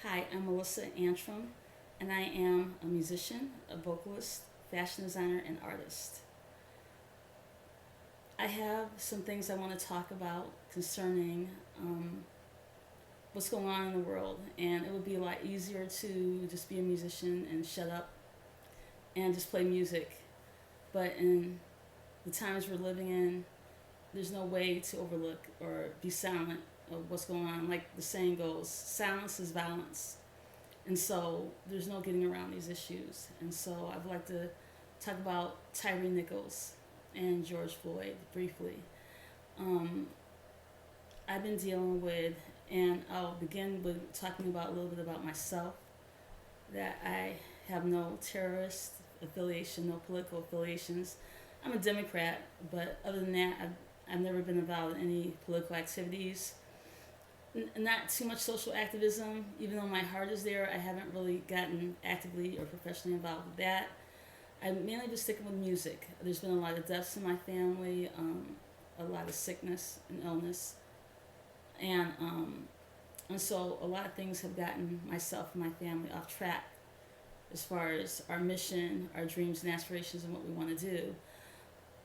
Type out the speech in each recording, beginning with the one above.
Hi, I'm Melissa Antrum, and I am a musician, a vocalist, fashion designer, and artist. I have some things I want to talk about concerning what's going on in the world, and it would be a lot easier to just be a musician and shut up and just play music. But in the times we're living in, there's no way to overlook or be silent of what's going on. Like the saying goes, silence is violence. And so there's no getting around these issues. And so I'd like to talk about Tyre Nichols and George Floyd briefly. Um, I've been dealing with, and I'll begin with talking about a little bit about myself, that I have no terrorist affiliation, no political affiliations. I'm a Democrat, but other than that, I've never been involved in any political activities. Not too much social activism, even though my heart is there. I haven't really gotten actively or professionally involved with that. I've mainly been sticking with music. There's been a lot of deaths in my family, a lot of sickness and illness, and so a lot of things have gotten myself and my family off track as far as our mission, our dreams and aspirations, and what we want to do.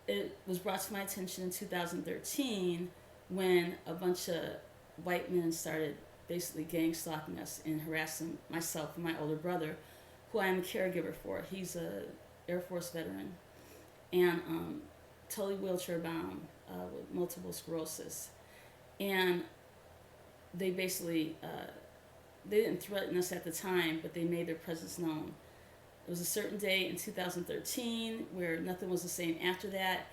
It was brought to my attention in 2013 when a bunch of white men started basically gang stalking us and harassing myself and my older brother, who I am a caregiver for. He's a Air Force veteran and totally wheelchair bound with multiple sclerosis. And they basically, they didn't threaten us at the time, but they made their presence known. It was a certain day in 2013 where nothing was the same after that,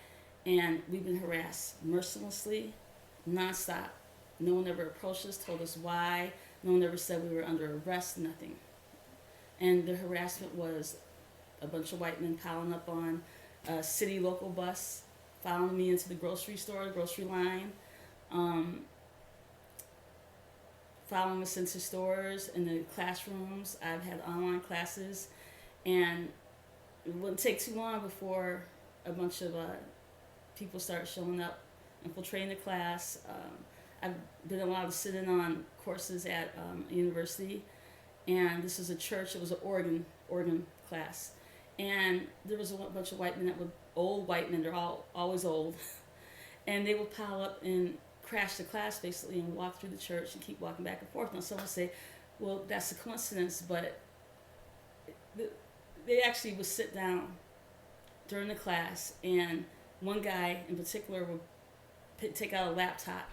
and we've been harassed mercilessly, nonstop. No one ever approached us, told us why. No one ever said we were under arrest, nothing. And the harassment was a bunch of white men piling up on a city local bus, following me into the grocery store, grocery line, following us into stores, in the classrooms. I've had online classes, and it wouldn't take too long before a bunch of people started showing up, infiltrating the class. I've been allowed to sit in on courses at a university, and this is a church. It was an organ class, and there was a bunch of white men that were old white men. They're all always old, and they would pile up and crash the class basically and walk through the church and keep walking back and forth. Now someone would say, "Well, that's a coincidence," but they actually would sit down during the class, and one guy in particular would take out a laptop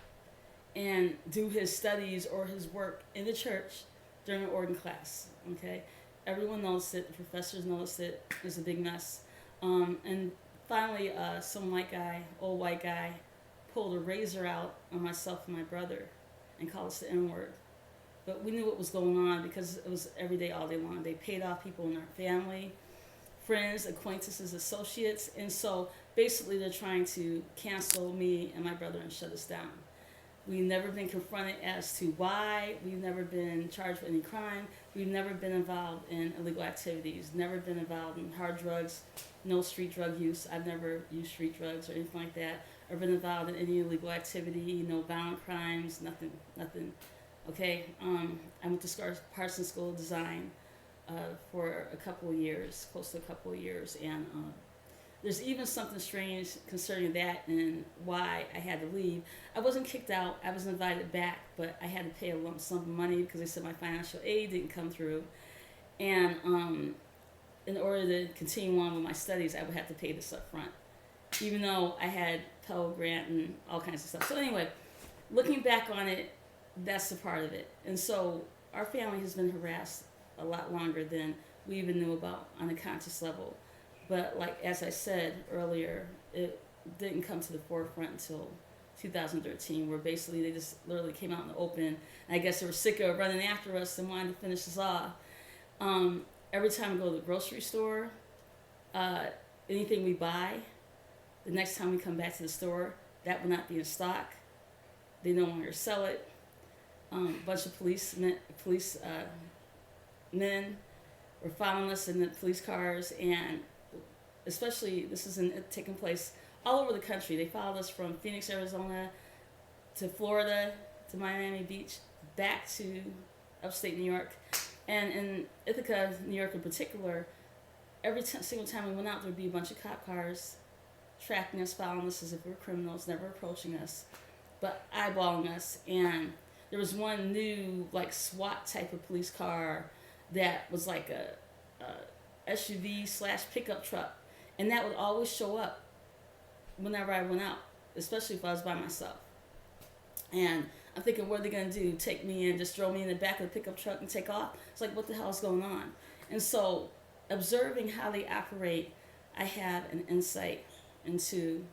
and do his studies or his work in the church during an organ class. Okay, everyone noticed it. The professors noticed it. It was a big mess. And finally, some white guy, old white guy, pulled a razor out on myself and my brother and called us the N-word. But we knew what was going on because it was every day, all day long. They paid off people in our family, friends, acquaintances, associates, and so basically they're trying to cancel me and my brother and shut us down. We've never been confronted as to why. We've never been charged with any crime. We've never been involved in illegal activities, never been involved in hard drugs, no street drug use. I've never used street drugs or anything like that, or been involved in any illegal activity, no violent crimes, nothing. Okay, I went to Parsons School of Design for a couple of years, close to a couple of years, and there's even something strange concerning that and why I had to leave. I wasn't kicked out. I was invited back, but I had to pay a lump sum of money because they said my financial aid didn't come through. And in order to continue on with my studies, I would have to pay this up front, even though I had Pell Grant and all kinds of stuff. So anyway, looking back on it, that's a part of it. And so our family has been harassed a lot longer than we even knew about on a conscious level. But like as I said earlier, it didn't come to the forefront until 2013, where basically they just literally came out in the open. And I guess they were sick of running after us and wanted to finish us off. Every time we go to the grocery store, anything we buy, the next time we come back to the store, that will not be in stock. They no longer sell it. A bunch of police men were following us in the police cars, and especially this is taking place all over the country. They followed us from Phoenix, Arizona, to Florida, to Miami Beach, back to upstate New York. And in Ithaca, New York in particular, every single time we went out, there'd be a bunch of cop cars tracking us, following us as if we were criminals, never approaching us, but eyeballing us. And there was one new, like, SWAT type of police car that was like a SUV slash pickup truck. And that would always show up whenever I went out, especially if I was by myself. And I'm thinking, what are they going to do? Take me in, just throw me in the back of the pickup truck and take off? It's like, what the hell is going on? And so, observing how they operate, I have an insight into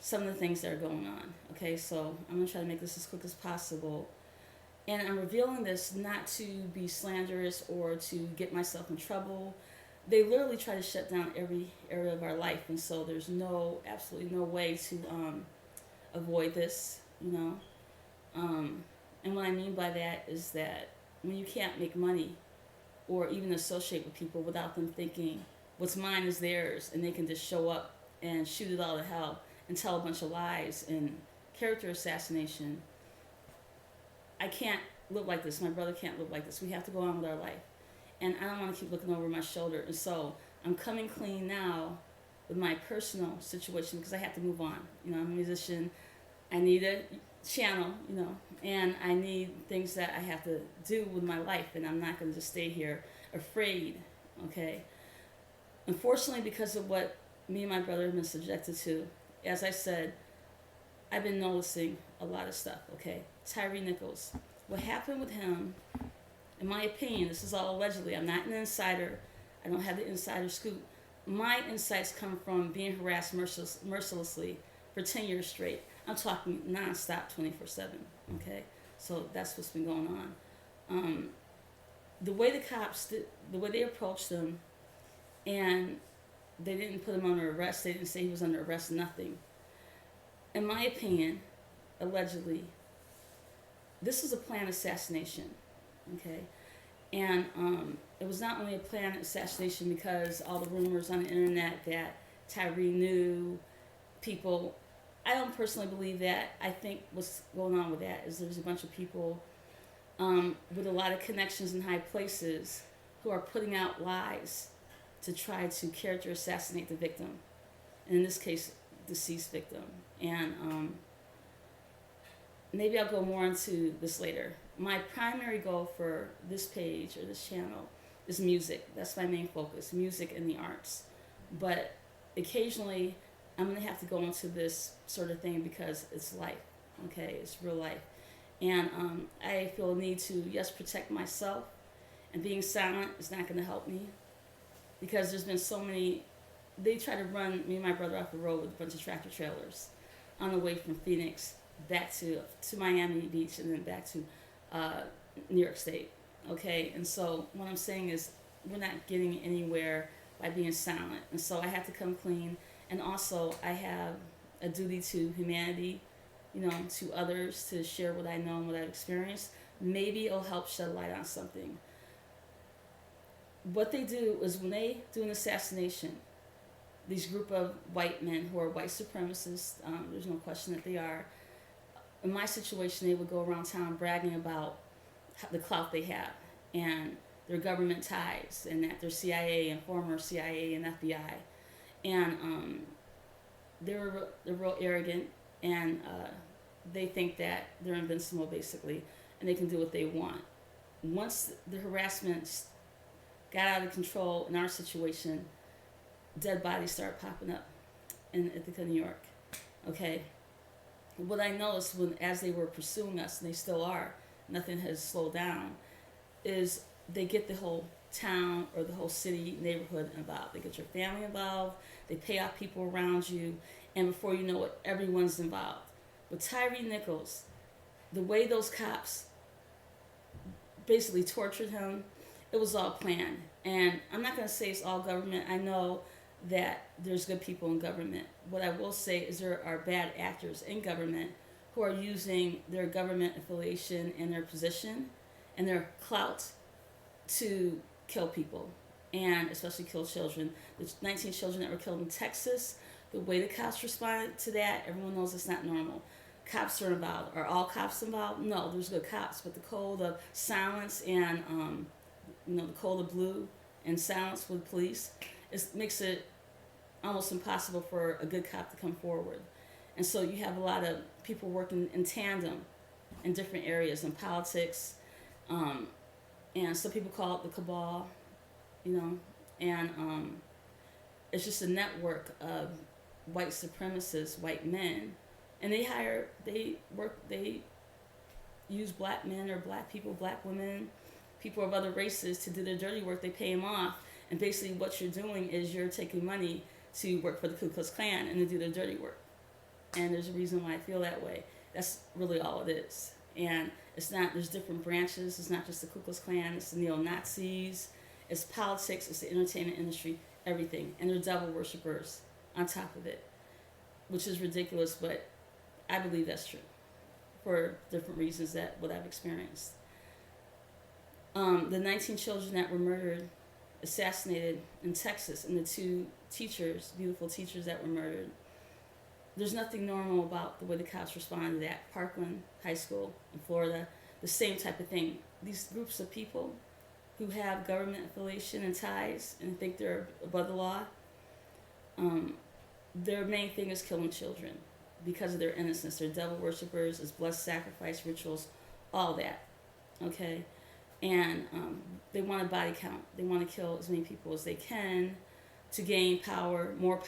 some of the things that are going on. Okay, so I'm going to try to make this as quick as possible. And I'm revealing this not to be slanderous or to get myself in trouble. They literally try to shut down every area of our life, and so there's absolutely no way to avoid this, you know. And what I mean by that is that when you can't make money or even associate with people without them thinking what's mine is theirs, and they can just show up and shoot it all to hell and tell a bunch of lies and character assassination. I can't live like this. My brother can't live like this. We have to go on with our life. And I don't want to keep looking over my shoulder. And so I'm coming clean now with my personal situation because I have to move on. You know, I'm a musician. I need a channel, you know, and I need things that I have to do with my life, and I'm not going to just stay here afraid, okay? Unfortunately, because of what me and my brother have been subjected to, as I said, I've been noticing a lot of stuff, okay? Tyre Nichols. What happened with him, in my opinion, this is all allegedly, I'm not an insider, I don't have the insider scoop. My insights come from being harassed mercilessly for 10 years straight. I'm talking nonstop, 24/7. Okay, so that's what's been going on. The way the cops did, the way they approached him, and they didn't put him under arrest. They didn't say he was under arrest. Nothing. In my opinion, allegedly, this was a planned assassination. Okay, and it was not only a planned assassination because all the rumors on the internet that Tyre knew people. I don't personally believe that. I think what's going on with that is there's a bunch of people with a lot of connections in high places who are putting out lies to try to character assassinate the victim. And in this case, deceased victim. And maybe I'll go more into this later. My primary goal for this page or this channel is music. That's my main focus, music and the arts. But occasionally, I'm going to have to go into this sort of thing because it's life, okay? It's real life. And I feel a need to, yes, protect myself, and being silent is not going to help me because there's been so many, they try to run me and my brother off the road with a bunch of tractor trailers on the way from Phoenix back to Miami Beach and then back to New York State, okay? And so what I'm saying is we're not getting anywhere by being silent. And so I have to come clean. And also, I have a duty to humanity, you know, to others, to share what I know and what I've experienced. Maybe it'll help shed light on something. What they do is when they do an assassination, these group of white men who are white supremacists, there's no question that they are. In my situation, they would go around town bragging about the clout they have and their government ties and that they're CIA and former CIA and FBI. And they're real arrogant, and they think that they're invincible, basically, and they can do what they want. Once the harassment got out of control in our situation, dead bodies started popping up in Ithaca, New York. Okay. What I noticed as they were pursuing us, and they still are, nothing has slowed down, is they get the whole town or the whole city, neighborhood involved. They get your family involved. They pay off people around you, and before you know it, everyone's involved. With Tyre Nichols, the way those cops basically tortured him, it was all planned. And I'm not going to say it's all government. I know that there's good people in government. What I will say is there are bad actors in government who are using their government affiliation and their position and their clout to kill people, and especially kill children. The 19 children that were killed in Texas, the way the cops responded to that, everyone knows it's not normal. cops are involved. Are all cops involved? No, there's good cops, but the code of silence and the code of blue and silence with police makes it almost impossible for a good cop to come forward. And so you have a lot of people working in tandem in different areas in politics, and some people call it the cabal, and it's just a network of white supremacists, white men, and they use black men or black people, black women, people of other races to do their dirty work. They pay them off, and basically what you're doing is you're taking money to work for the Ku Klux Klan and to do their dirty work. And there's a reason why I feel that way. That's really all it is. And it's not, there's different branches. It's not just the Ku Klux Klan, it's the neo-Nazis, it's politics, it's the entertainment industry, everything. And they're devil worshippers on top of it, which is ridiculous, but I believe that's true for different reasons that what I've experienced. The 19 children that were murdered, assassinated in Texas, and the 2 teachers, beautiful teachers that were murdered, there's nothing normal about the way the cops responded to that. Parkland High School in Florida, the same type of thing. These groups of people who have government affiliation and ties and think they're above the law, their main thing is killing children because of their innocence. They're devil worshippers, it's blessed sacrifice rituals, all that, okay? And they want a body count. They want to kill as many people as they can to gain power, more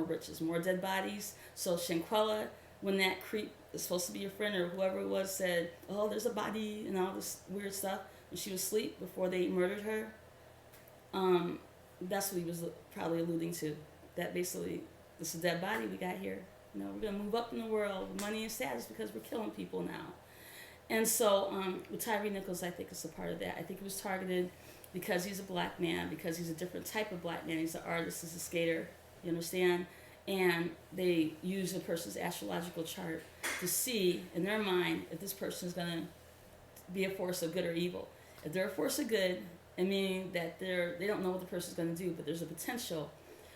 riches, more dead bodies. So Shanquella, when that creep is supposed to be your friend or whoever it was said, oh, there's a body and all this weird stuff, when she was asleep before they murdered her, that's what he was probably alluding to. That basically, this is a dead body we got here. We're going to move up in the world with money and status because we're killing people now. And so with Tyre Nichols, I think it's a part of that. I think it was targeted because he's a black man, because he's a different type of black man. He's an artist, he's a skater, you understand? And they use a person's astrological chart to see, in their mind, if this person is going to be a force of good or evil. If they're a force of good, it means that they don't know what the person's going to do, but there's a potential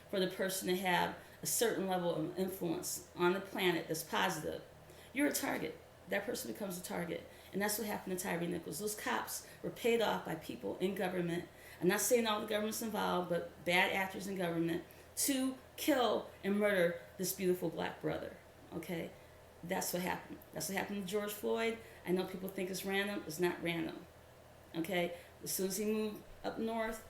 for the person to have a certain level of influence on the planet that's positive. You're a target. That person becomes a target. And that's what happened to Tyre Nichols. Those cops were paid off by people in government. I'm not saying all the government's involved, but bad actors in government to kill and murder this beautiful black brother. Okay? That's what happened. That's what happened to George Floyd. I know people think it's random. It's not random. Okay? As soon as he moved up north,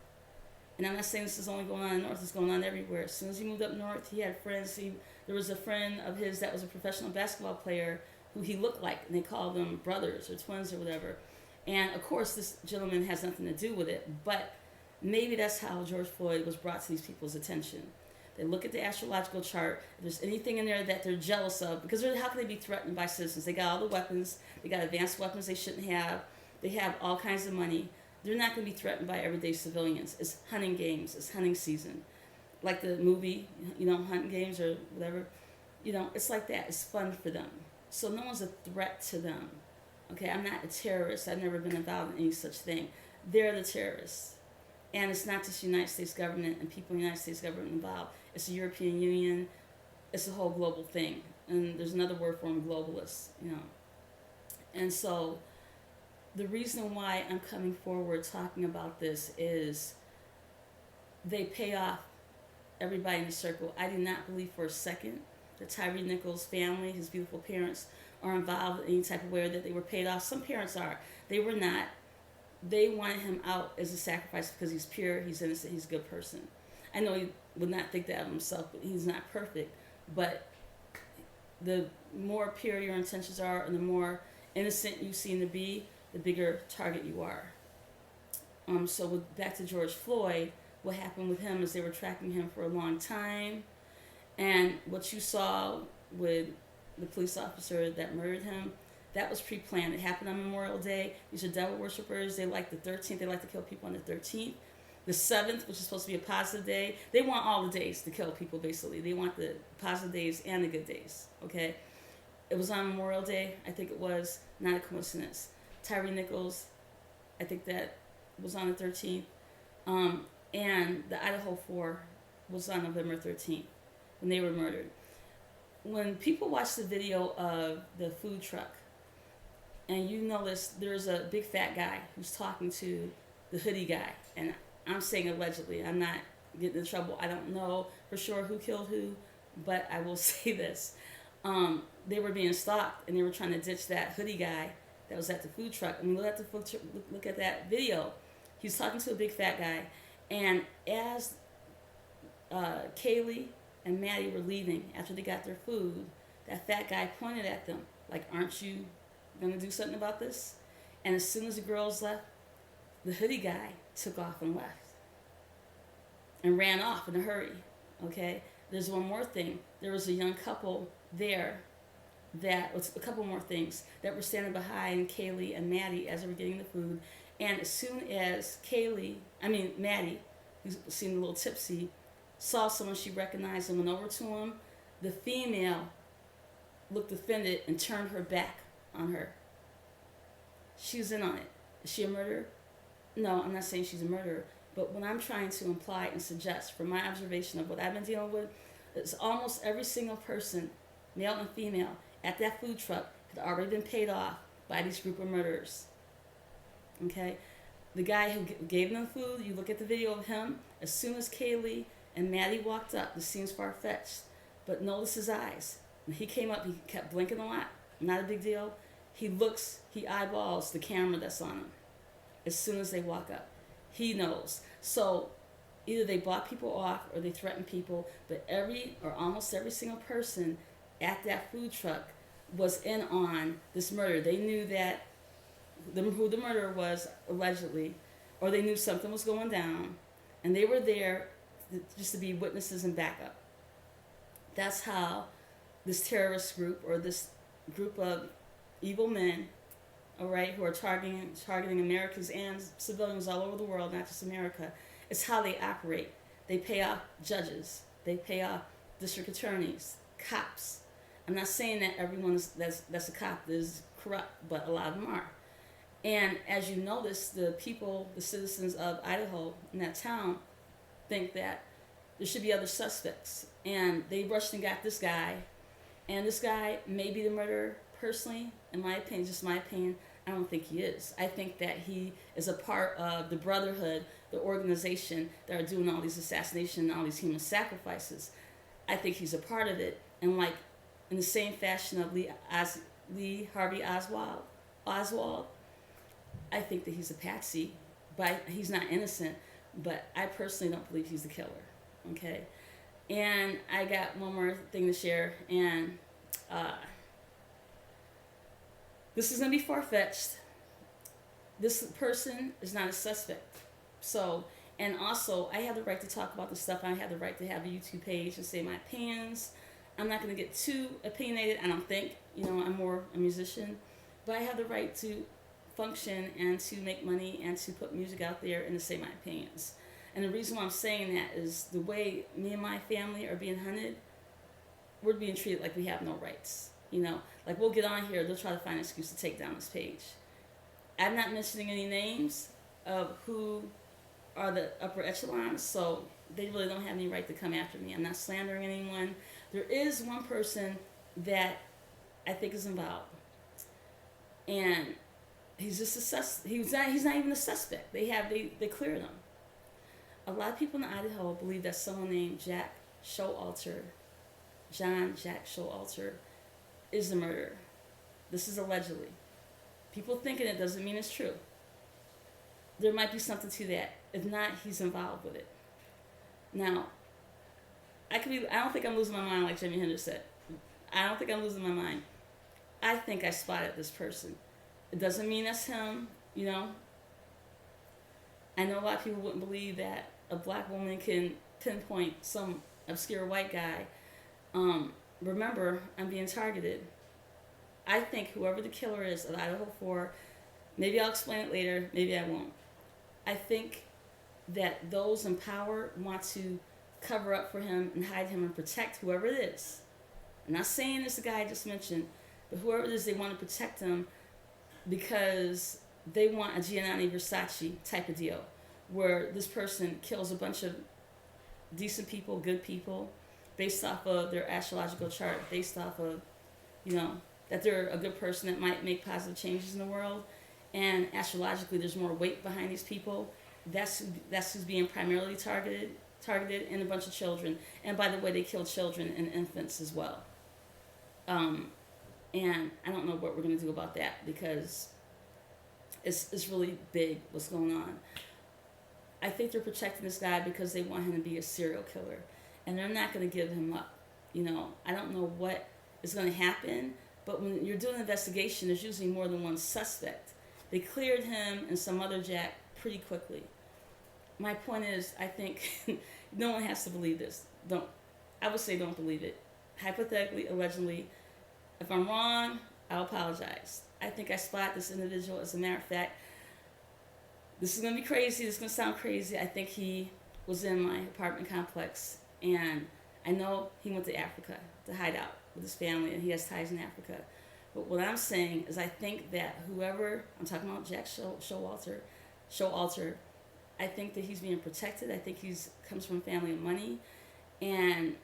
and I'm not saying this is only going on in the north, it's going on everywhere. As soon as he moved up north, he had friends. There was a friend of his that was a professional basketball player who he looked like, and they called them brothers or twins or whatever. And of course, this gentleman has nothing to do with it, but maybe that's how George Floyd was brought to these people's attention. They look at the astrological chart. If there's anything in there that they're jealous of, because how can they be threatened by citizens? They got all the weapons. They got advanced weapons they shouldn't have. They have all kinds of money. They're not going to be threatened by everyday civilians. It's hunting games. It's hunting season. Like the movie, hunting games or whatever. It's like that. It's fun for them. So no one's a threat to them. Okay, I'm not a terrorist. I've never been involved in any such thing. They're the terrorists. And it's not just the United States government and people in the United States government involved. It's the European Union. It's a whole global thing. And there's another word for them, globalists, And so the reason why I'm coming forward talking about this is they pay off everybody in the circle. I do not believe for a second that Tyre Nichols' family, his beautiful parents, are involved in any type of way or that they were paid off. Some parents are. They were not. They wanted him out as a sacrifice because he's pure, he's innocent, he's a good person. I know he would not think that of himself, but he's not perfect. But the more pure your intentions are and the more innocent you seem to be, the bigger target you are. So back to George Floyd, what happened with him is they were tracking him for a long time. And what you saw with the police officer that murdered him, that was pre-planned. It happened on Memorial Day. These are devil worshippers. They like the 13th. They like to kill people on the 13th. The 7th, which is supposed to be a positive day, they want all the days to kill people, basically. They want the positive days and the good days, okay? It was on Memorial Day. I think it was not a coincidence. Tyre Nichols, I think that was on the 13th. And the Idaho 4 was on November 13th when they were murdered. when people watch the video of the food truck, and you notice there's a big fat guy who's talking to the hoodie guy, and I'm saying allegedly, I'm not getting in trouble. I don't know for sure who killed who, but I will say this. They were being stalked, and they were trying to ditch that hoodie guy that was at the food truck. I mean, look at that video. He's talking to a big fat guy, and as Kaylee and Maddie were leaving after they got their food, that fat guy pointed at them like, "Aren't you gonna do something about this?" And as soon as the girls left, the hoodie guy took off and left and ran off in a hurry. Okay, there's one more thing. There was a young couple there that was a couple more things that were standing behind Kaylee and Maddie as they were getting the food. And as soon as Maddie, who seemed a little tipsy, saw someone she recognized and went over to him, the female looked offended and turned her back on her. She was in on it. Is she a murderer? No, I'm not saying she's a murderer. But what I'm trying to imply and suggest from my observation of what I've been dealing with is almost every single person, male and female, at that food truck had already been paid off by these group of murderers. Okay? The guy who gave them the food, you look at the video of him, as soon as Kaylee and Maddie walked up, this seems far-fetched, but notice his eyes. When he came up, he kept blinking a lot. Not a big deal. He eyeballs the camera that's on him as soon as they walk up. He knows. So either they bought people off or they threatened people, but almost every single person at that food truck was in on this murder. They knew that who the murderer was, allegedly, or they knew something was going down, and they were there just to be witnesses and backup. That's how this terrorist group, or this group of evil men, all right, who are targeting Americans and civilians all over the world, not just America, it's how they operate. They pay off judges. They pay off district attorneys, cops. I'm not saying that everyone that's a cop is corrupt, but a lot of them are. And as you notice, the citizens of Idaho in that town, think that there should be other suspects. And they rushed and got this guy. And this guy may be the murderer. Personally, in my opinion, just my opinion, I don't think he is. I think that he is a part of the Brotherhood, the organization that are doing all these assassinations and all these human sacrifices. I think he's a part of it. And like in the same fashion of Lee Harvey Oswald, I think that he's a patsy, but he's not innocent. But I personally don't believe he's the killer. Okay? And I got one more thing to share, and this is going to be far-fetched. This person is not a suspect. So, and also, I have the right to talk about this stuff. I have the right to have a YouTube page and say my opinions. I'm not going to get too opinionated, I don't think. I'm more a musician. But I have the right to function and to make money and to put music out there and to say my opinions. And the reason why I'm saying that is the way me and my family are being hunted, we're being treated like we have no rights. Like we'll get on here, they'll try to find an excuse to take down this page. I'm not mentioning any names of who are the upper echelons, so they really don't have any right to come after me. I'm not slandering anyone. There is one person that I think is involved, and he's just he's not even a suspect. They cleared him. A lot of people in Idaho believe that someone named John Jack Showalter, is the murderer. This is allegedly. People thinking it doesn't mean it's true. There might be something to that. If not, he's involved with it. Now, I don't think I'm losing my mind like Jimi Hendrix said. I don't think I'm losing my mind. I think I spotted this person. It doesn't mean that's him, I know a lot of people wouldn't believe that a black woman can pinpoint some obscure white guy. Remember, I'm being targeted. I think whoever the killer is of Idaho 4, maybe I'll explain it later, maybe I won't. I think that those in power want to cover up for him and hide him and protect whoever it is. I'm not saying it's the guy I just mentioned, but whoever it is, they want to protect him because they want a Gianni Versace type of deal where this person kills a bunch of decent people, good people, based off of their astrological chart, based off of, you know, that they're a good person that might make positive changes in the world. And astrologically, there's more weight behind these people. That's who's being primarily targeted, and a bunch of children. And by the way, they kill children and infants as well. And I don't know what we're going to do about that, because it's really big what's going on. I think they're protecting this guy because they want him to be a serial killer, and they're not going to give him up. You know, I don't know what is going to happen, but when you're doing an investigation, there's usually more than one suspect. They cleared him and some other jack pretty quickly. My point is, I think no one has to believe this. I would say don't believe it. Hypothetically, allegedly, if I'm wrong, I'll apologize. I think I spot this individual. As a matter of fact, this is going to be crazy. This is going to sound crazy. I think he was in my apartment complex, and I know he went to Africa to hide out with his family, and he has ties in Africa. But what I'm saying is, I think that whoever, I'm talking about Jack Showalter, I think that he's being protected. I think he's comes from a family of money. And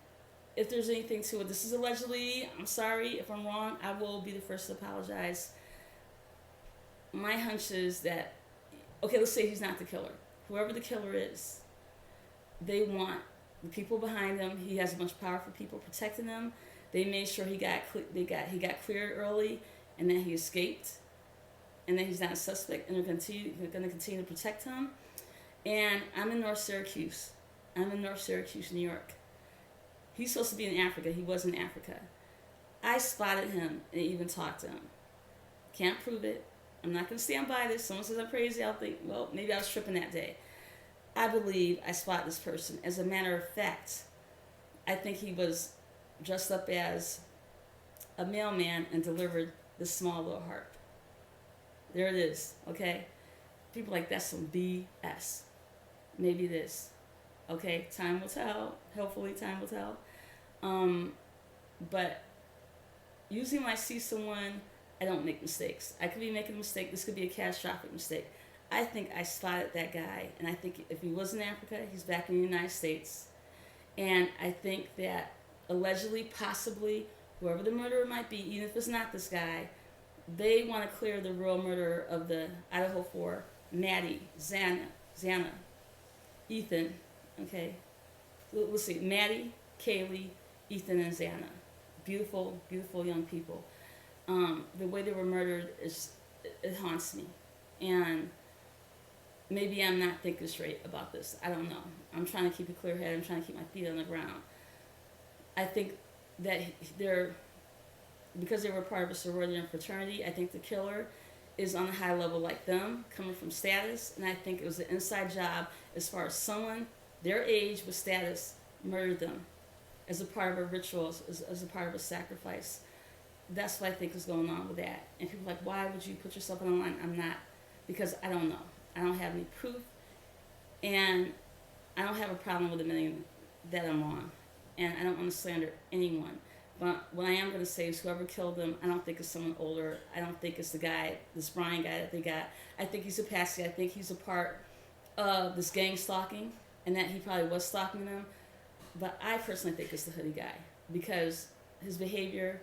if there's anything to it, this is allegedly, I'm sorry if I'm wrong, I will be the first to apologize. My hunch is that, okay, let's say he's not the killer. Whoever the killer is, they want the people behind him. He has a bunch of powerful people protecting him. They made sure he got cleared early, and then he escaped, and then he's not a suspect, and they're going to continue to protect him. And I'm in North Syracuse, New York. He's supposed to be in Africa. He was in Africa. I spotted him and even talked to him. Can't prove it. I'm not going to stand by this. Someone says I'm crazy, I'll think, well, maybe I was tripping that day. I believe I spot this person. As a matter of fact, I think he was dressed up as a mailman and delivered this small little harp. There it is, okay? People are like, that's some BS. Maybe it is. Okay, time will tell. Hopefully time will tell. But usually when I see someone, I don't make mistakes. I could be making a mistake. This could be a catastrophic mistake. I think I spotted that guy, and I think if he was in Africa, he's back in the United States. And I think that allegedly, possibly, whoever the murderer might be, even if it's not this guy, they want to clear the real murderer of the Idaho 4, Maddie, Xana, Ethan, okay? Let's see, Maddie, Kaylee, Ethan, and Xana. Beautiful, beautiful young people. The way they were murdered, it haunts me. And maybe I'm not thinking straight about this. I don't know. I'm trying to keep a clear head. I'm trying to keep my feet on the ground. I think that because they were part of a sorority and fraternity, I think the killer is on a high level like them, coming from status, and I think it was an inside job as far as someone their age with status murdered them as a part of a ritual, as a part of a sacrifice. That's what I think is going on with that. And people are like, why would you put yourself on the line? I'm not, because I don't know. I don't have any proof, and I don't have a problem with admitting that I'm wrong, and I don't want to slander anyone. But what I am going to say is whoever killed them, I don't think it's someone older. I don't think it's the guy, this Brian guy that they got. I think he's a patsy. I think he's a part of this gang stalking, and that he probably was stalking them. But I personally think it's the hoodie guy, because his behavior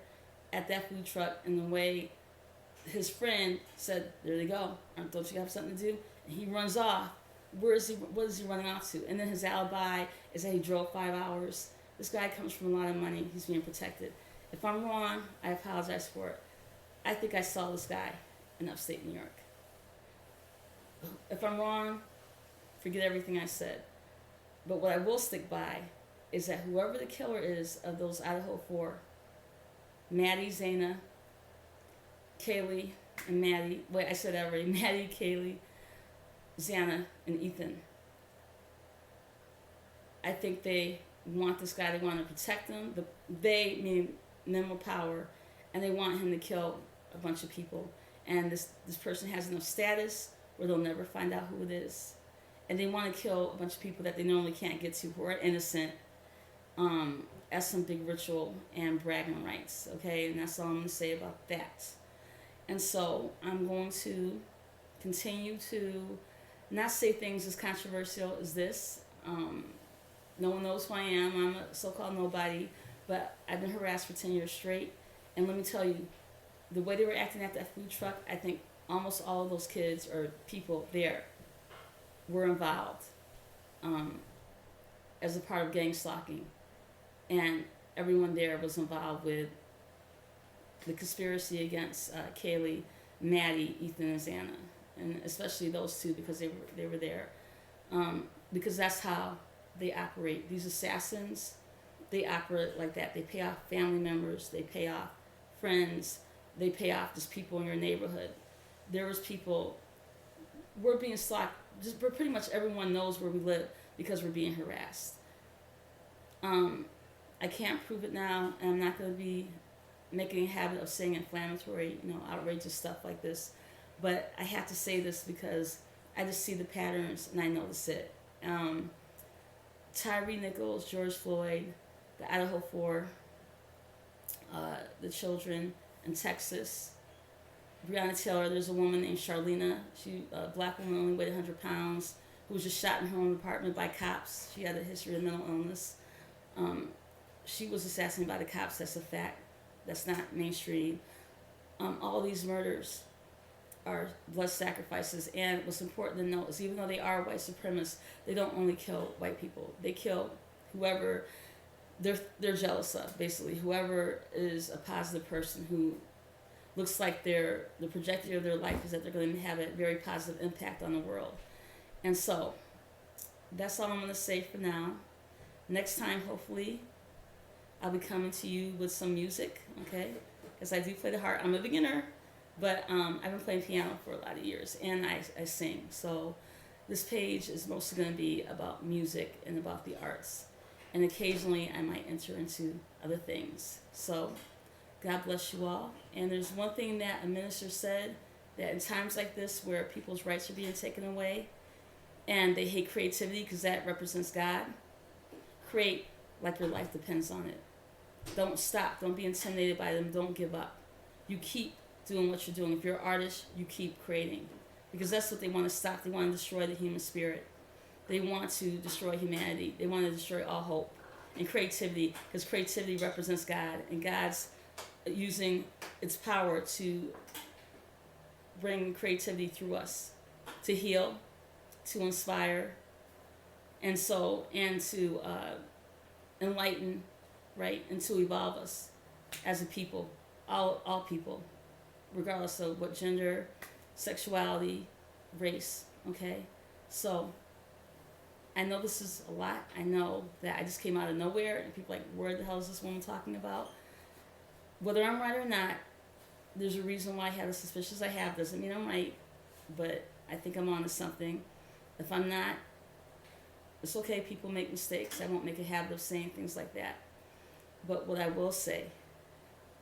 at that food truck and the way his friend said, there they go, don't you have something to do? And he runs off. What is he running off to? And then his alibi is that he drove 5 hours. This guy comes from a lot of money. He's being protected. If I'm wrong, I apologize for it. I think I saw this guy in upstate New York. If I'm wrong, forget everything I said. But what I will stick by is that whoever the killer is of those Idaho 4, Maddie, Xana, Kaylee, and Maddie, wait, I said that already, Maddie, Kaylee, Xana, and Ethan. I think they want this guy, they want to protect him. They, meaning men with power, and they want him to kill a bunch of people. And this person has enough status where they'll never find out who it is. And they want to kill a bunch of people that they normally can't get to, who are innocent, as some big ritual and bragging rights, okay? And that's all I'm going to say about that. And so I'm going to continue to not say things as controversial as this. No one knows who I am. I'm a so-called nobody, but I've been harassed for 10 years straight. And let me tell you, the way they were acting at that food truck, I think almost all of those kids or people there were involved as a part of gang stalking. And everyone there was involved with the conspiracy against Kaylee, Maddie, Ethan, and Xana. And especially those two because they were there. Because that's how they operate. These assassins, they operate like that. They pay off family members, they pay off friends, they pay off just people in your neighborhood. There was people, we're being stalked, just pretty much everyone knows where we live because we're being harassed. I can't prove it now, and I'm not going to be making a habit of saying inflammatory, outrageous stuff like this. But I have to say this because I just see the patterns and I notice it. Tyre, Nichols, George Floyd, the Idaho 4, the children in Texas, Breonna Taylor, there's a woman named Charlena, she a black woman, only weighed 100 pounds, who was just shot in her own apartment by cops. She had a history of mental illness. She was assassinated by the cops, that's a fact. That's not mainstream. All these murders are blood sacrifices, and what's important to note is even though they are white supremacists, they don't only kill white people. They kill whoever they're jealous of, basically. Whoever is a positive person who looks like the trajectory of their life is that they're going to have a very positive impact on the world. And so that's all I'm going to say for now. Next time, hopefully, I'll be coming to you with some music, okay? Because I do play the harp. I'm a beginner, but I've been playing piano for a lot of years, and I sing. So this page is mostly going to be about music and about the arts. And occasionally I might enter into other things. So God bless you all. And there's one thing that a minister said, that in times like this where people's rights are being taken away and they hate creativity because that represents God, create like your life depends on it. Don't stop. Don't be intimidated by them. Don't give up. You keep doing what you're doing. If you're an artist, you keep creating. Because that's what they want to stop. They want to destroy the human spirit. They want to destroy humanity. They want to destroy all hope and creativity, because creativity represents God, and God's using its power to bring creativity through us, to heal, to inspire, and to enlighten, right, and to evolve us as a people, all people, regardless of what gender, sexuality, race, okay? So I know this is a lot. I know that I just came out of nowhere and people are like, where the hell is this woman talking about? Whether I'm right or not, there's a reason why I have the suspicions I have. Doesn't mean I'm right, but I think I'm onto something. If I'm not, it's okay. People make mistakes. I won't make a habit of saying things like that. But what I will say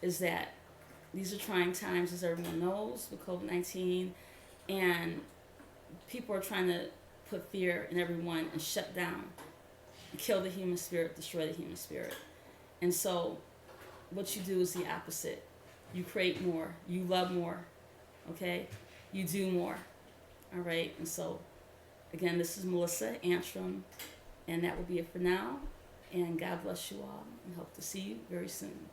is that these are trying times, as everyone knows, with COVID-19, and people are trying to put fear in everyone and shut down, kill the human spirit, destroy the human spirit. And so what you do is the opposite. You create more. You love more. Okay? You do more. All right? And so, again, this is Melissa Antrum, and that will be it for now. And God bless you all, and hope to see you very soon.